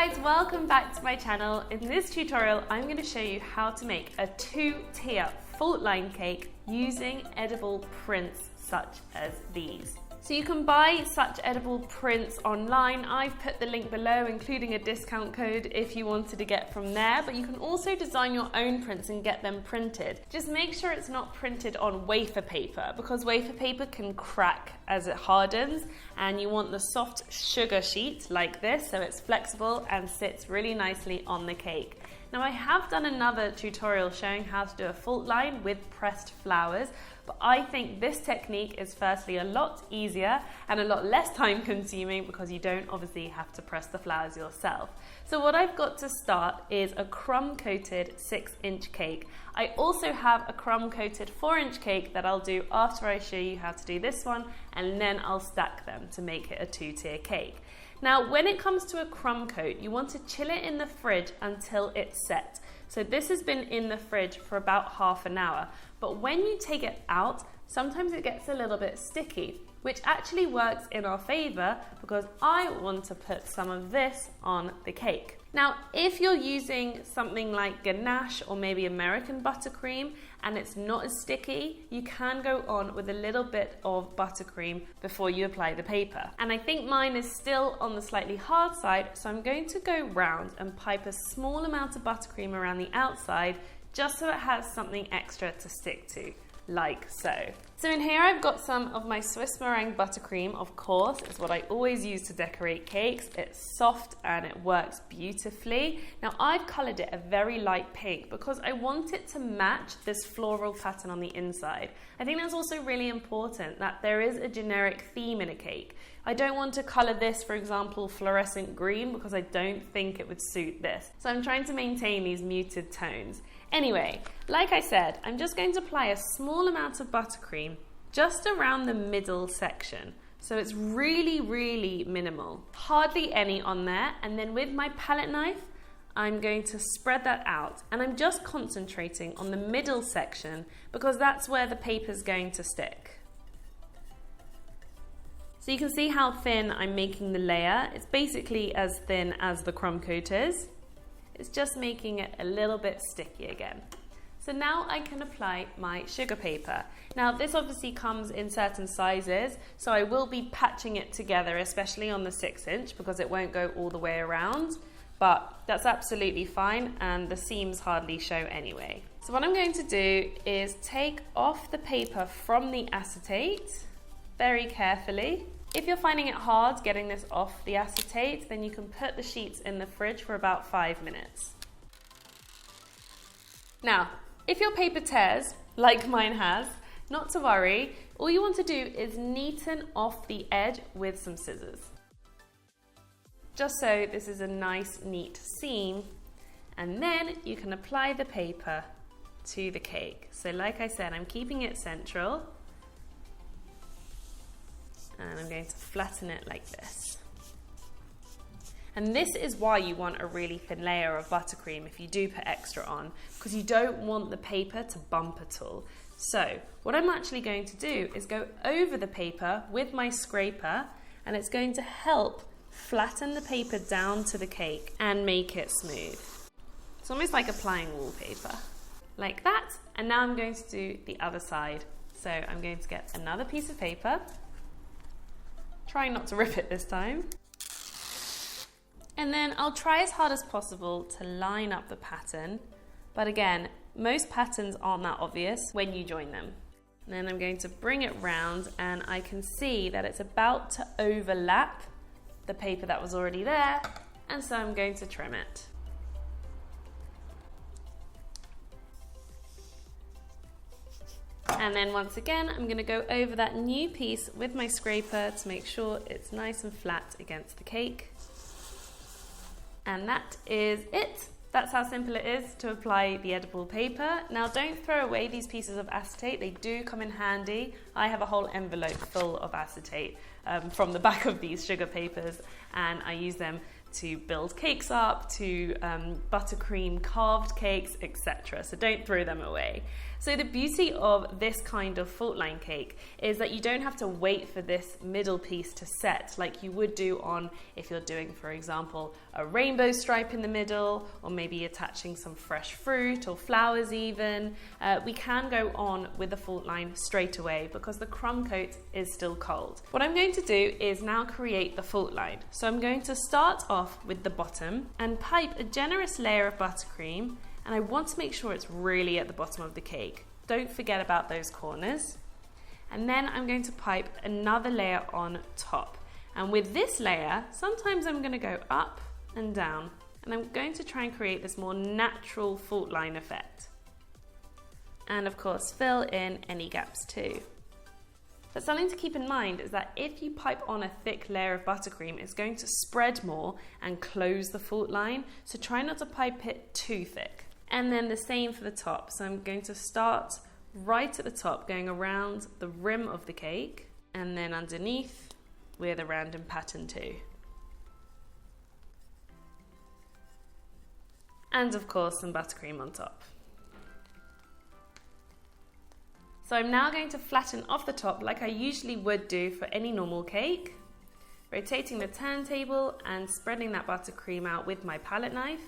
guys, welcome back to my channel. In this tutorial, I'm going to show you how to make a 2-tier fault line cake using edible prints such as these. So you can buy such edible prints online. I've put the link below, including a discount code if you wanted to get from there, but you can also design your own prints and get them printed. Just make sure it's not printed on wafer paper, because wafer paper can crack as it hardens, and you want the soft sugar sheet like this so it's flexible and sits really nicely on the cake. Now I have done another tutorial showing how to do a fault line with pressed flowers, but I think this technique is firstly a lot easier and a lot less time consuming because you don't obviously have to press the flowers yourself. So what I've got to start is a crumb coated 6-inch cake. I also have a crumb coated 4-inch cake that I'll do after I show you how to do this one, and then I'll stack them to make it a 2-tier cake. Now, when it comes to a crumb coat, you want to chill it in the fridge until it's set. So this has been in the fridge for about half an hour, but when you take it out, sometimes it gets a little bit sticky, which actually works in our favor because I want to put some of this on the cake. Now, if you're using something like ganache or maybe American buttercream and it's not as sticky, you can go on with a little bit of buttercream before you apply the paper. And I think mine is still on the slightly hard side, so I'm going to go round and pipe a small amount of buttercream around the outside just so it has something extra to stick to, like so. So in here I've got some of my Swiss meringue buttercream, of course. It's what I always use to decorate cakes. It's soft and it works beautifully. Now I've coloured it a very light pink because I want it to match this floral pattern on the inside. I think that's also really important, that there is a generic theme in a cake. I don't want to colour this, for example, fluorescent green, because I don't think it would suit this. So I'm trying to maintain these muted tones. Anyway, like I said, I'm just going to apply a small amount of buttercream just around the middle section. So it's really, really minimal. Hardly any on there. And then with my palette knife, I'm going to spread that out. And I'm just concentrating on the middle section because that's where the paper's going to stick. So you can see how thin I'm making the layer. It's basically as thin as the crumb coat is. It's just making it a little bit sticky again. So now I can apply my sugar paper. Now this obviously comes in certain sizes, so I will be patching it together, especially on the 6-inch, because it won't go all the way around, but that's absolutely fine and the seams hardly show anyway. So what I'm going to do is take off the paper from the acetate very carefully. If you're finding it hard getting this off the acetate, then you can put the sheets in the fridge for about 5 minutes. Now, if your paper tears, like mine has, not to worry. All you want to do is neaten off the edge with some scissors. Just so this is a nice, neat seam, and then you can apply the paper to the cake. So like I said, I'm keeping it central. And I'm going to flatten it like this. And this is why you want a really thin layer of buttercream if you do put extra on, because you don't want the paper to bump at all. So what I'm actually going to do is go over the paper with my scraper, and it's going to help flatten the paper down to the cake and make it smooth. It's almost like applying wallpaper, like that. And now I'm going to do the other side. So I'm going to get another piece of paper. Try not to rip it this time. And then I'll try as hard as possible to line up the pattern. But again, most patterns aren't that obvious when you join them. And then I'm going to bring it round, and I can see that it's about to overlap the paper that was already there. And so I'm going to trim it. And then once again, I'm going to go over that new piece with my scraper to make sure it's nice and flat against the cake. And that is it. That's how simple it is to apply the edible paper. Now don't throw away these pieces of acetate. They do come in handy. I have a whole envelope full of acetate from the back of these sugar papers, and I use them to build cakes up, to buttercream carved cakes, etc. So don't throw them away. So the beauty of this kind of fault line cake is that you don't have to wait for this middle piece to set like you would do on if you're doing, for example, a rainbow stripe in the middle, or maybe attaching some fresh fruit or flowers even. We can go on with the fault line straight away because the crumb coat is still cold. What I'm going to do is now create the fault line. So I'm going to start off with the bottom and pipe a generous layer of buttercream, and I want to make sure it's really at the bottom of the cake. Don't forget about those corners. And then I'm going to pipe another layer on top. And with this layer, sometimes I'm going to go up and down, and I'm going to try and create this more natural fault line effect. And of course, fill in any gaps too. But something to keep in mind is that if you pipe on a thick layer of buttercream, it's going to spread more and close the fault line. So try not to pipe it too thick. And then the same for the top. So I'm going to start right at the top, going around the rim of the cake, and then underneath with a random pattern too. And of course, some buttercream on top. So I'm now going to flatten off the top like I usually would do for any normal cake, rotating the turntable and spreading that buttercream out with my palette knife,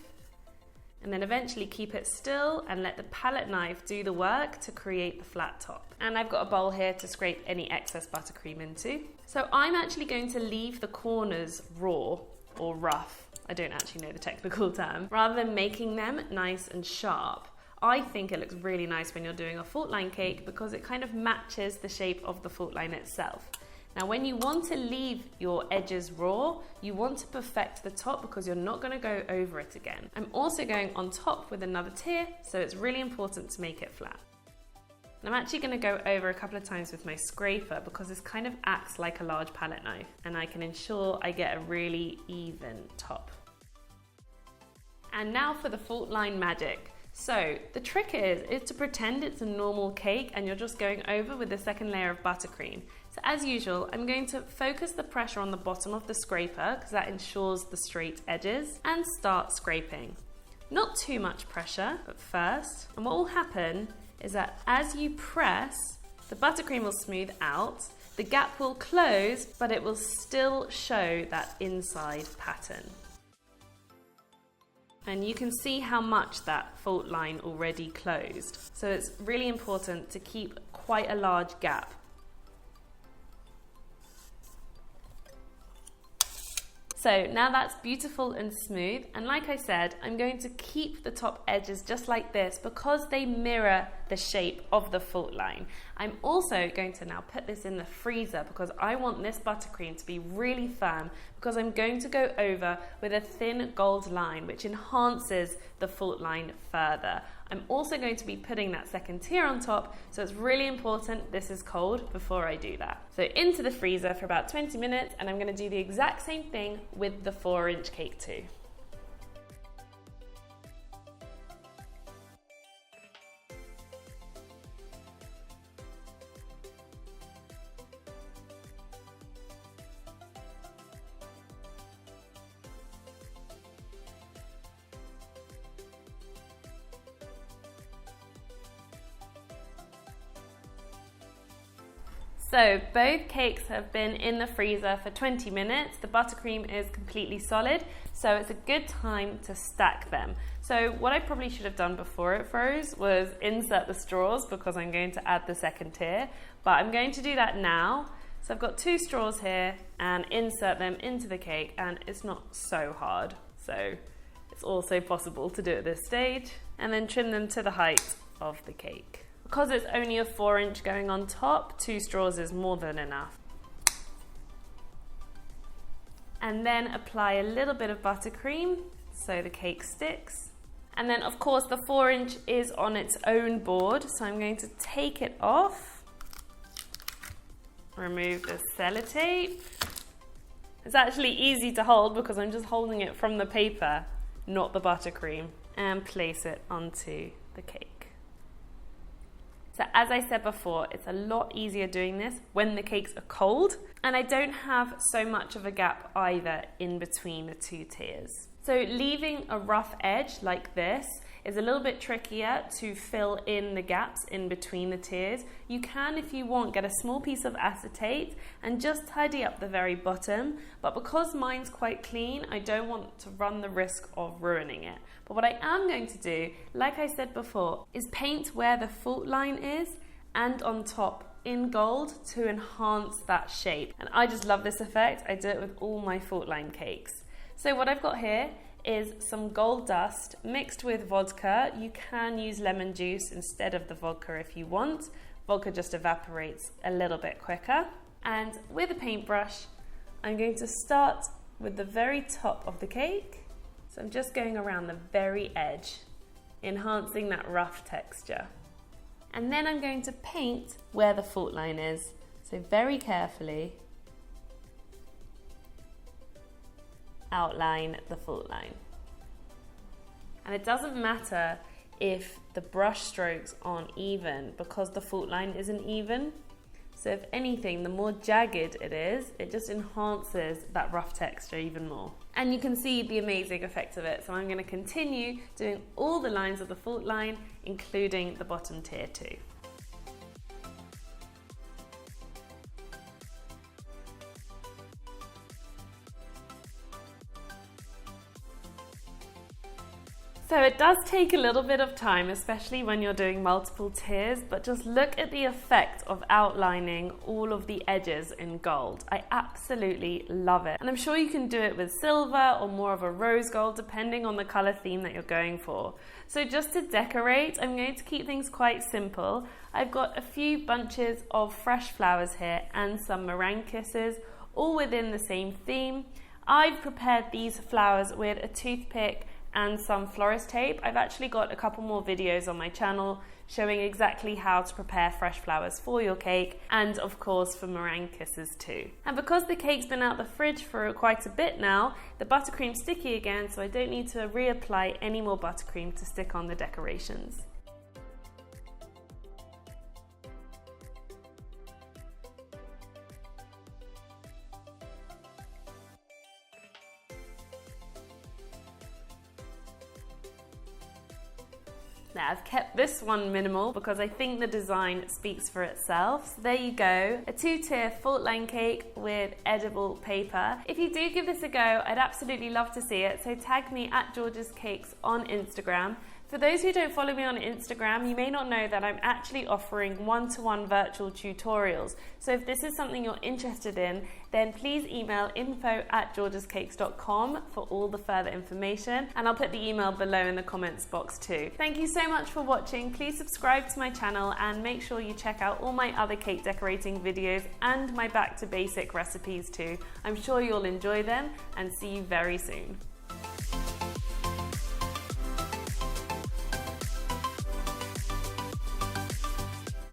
and then eventually keep it still and let the palette knife do the work to create the flat top. And I've got a bowl here to scrape any excess buttercream into. So I'm actually going to leave the corners raw or rough. I don't actually know the technical term. Rather than making them nice and sharp. I think it looks really nice when you're doing a fault line cake because it kind of matches the shape of the fault line itself. Now when you want to leave your edges raw, you want to perfect the top because you're not going to go over it again. I'm also going on top with another tier, so it's really important to make it flat. And I'm actually going to go over a couple of times with my scraper because this kind of acts like a large palette knife, and I can ensure I get a really even top. And now for the fault line magic. So the trick is to pretend it's a normal cake and you're just going over with the second layer of buttercream. So as usual, I'm going to focus the pressure on the bottom of the scraper because that ensures the straight edges, and start scraping. Not too much pressure at first, and what will happen is that as you press, the buttercream will smooth out, the gap will close, but it will still show that inside pattern. And you can see how much that fault line already closed. So it's really important to keep quite a large gap. So now that's beautiful and smooth, and like I said, I'm going to keep the top edges just like this because they mirror the shape of the fault line. I'm also going to now put this in the freezer because I want this buttercream to be really firm, because I'm going to go over with a thin gold line which enhances the fault line further. I'm also going to be putting that second tier on top, so it's really important this is cold before I do that. So into the freezer for about 20 minutes, and I'm going to do the exact same thing with the 4-inch cake too. So both cakes have been in the freezer for 20 minutes. The buttercream is completely solid, so it's a good time to stack them. So what I probably should have done before it froze was insert the straws because I'm going to add the second tier, but I'm going to do that now. So I've got 2 straws here and insert them into the cake, and it's not so hard. So it's also possible to do at this stage, and then trim them to the height of the cake. Because it's only a 4-inch going on top, 2 straws is more than enough. And then apply a little bit of buttercream so the cake sticks. And then of course the 4-inch is on its own board, so I'm going to take it off, remove the sellotape. It's actually easy to hold because I'm just holding it from the paper, not the buttercream, and place it onto the cake. So as I said before, it's a lot easier doing this when the cakes are cold, and I don't have so much of a gap either in between the 2 tiers. So leaving a rough edge like this is a little bit trickier to fill in the gaps in between the tiers. You can, if you want, get a small piece of acetate and just tidy up the very bottom, but because mine's quite clean, I don't want to run the risk of ruining it. But what I am going to do, like I said before, is paint where the fault line is and on top in gold to enhance that shape. And I just love this effect. I do it with all my fault line cakes. So what I've got here is some gold dust mixed with vodka. You can use lemon juice instead of the vodka if you want. Vodka just evaporates a little bit quicker. And with a paintbrush, I'm going to start with the very top of the cake. So I'm just going around the very edge, enhancing that rough texture. And then I'm going to paint where the fault line is. So very carefully outline the fault line. And it doesn't matter if the brush strokes aren't even because the fault line isn't even. So if anything, the more jagged it is, it just enhances that rough texture even more. And you can see the amazing effect of it. So I'm going to continue doing all the lines of the fault line, including the bottom tier too. So it does take a little bit of time, especially when you're doing multiple tiers, but just look at the effect of outlining all of the edges in gold. I absolutely love it. And I'm sure you can do it with silver or more of a rose gold, depending on the color theme that you're going for. So just to decorate, I'm going to keep things quite simple. I've got a few bunches of fresh flowers here and some meringue kisses, all within the same theme. I've prepared these flowers with a toothpick and some florist tape. I've actually got a couple more videos on my channel showing exactly how to prepare fresh flowers for your cake and of course for meringue kisses too. And because the cake's been out the fridge for quite a bit now, the buttercream's sticky again, so I don't need to reapply any more buttercream to stick on the decorations. Now I've kept this one minimal because I think the design speaks for itself. So there you go, a 2-tier fault line cake with edible paper. If you do give this a go, I'd absolutely love to see it, so tag me at George's Cakes on Instagram. For those who don't follow me on Instagram, you may not know that I'm actually offering one-to-one virtual tutorials. So if this is something you're interested in, then please email info@georgescakes.com for all the further information, and I'll put the email below in the comments box too. Thank you so much for watching. Please subscribe to my channel and make sure you check out all my other cake decorating videos and my back to basic recipes too. I'm sure you'll enjoy them, and see you very soon.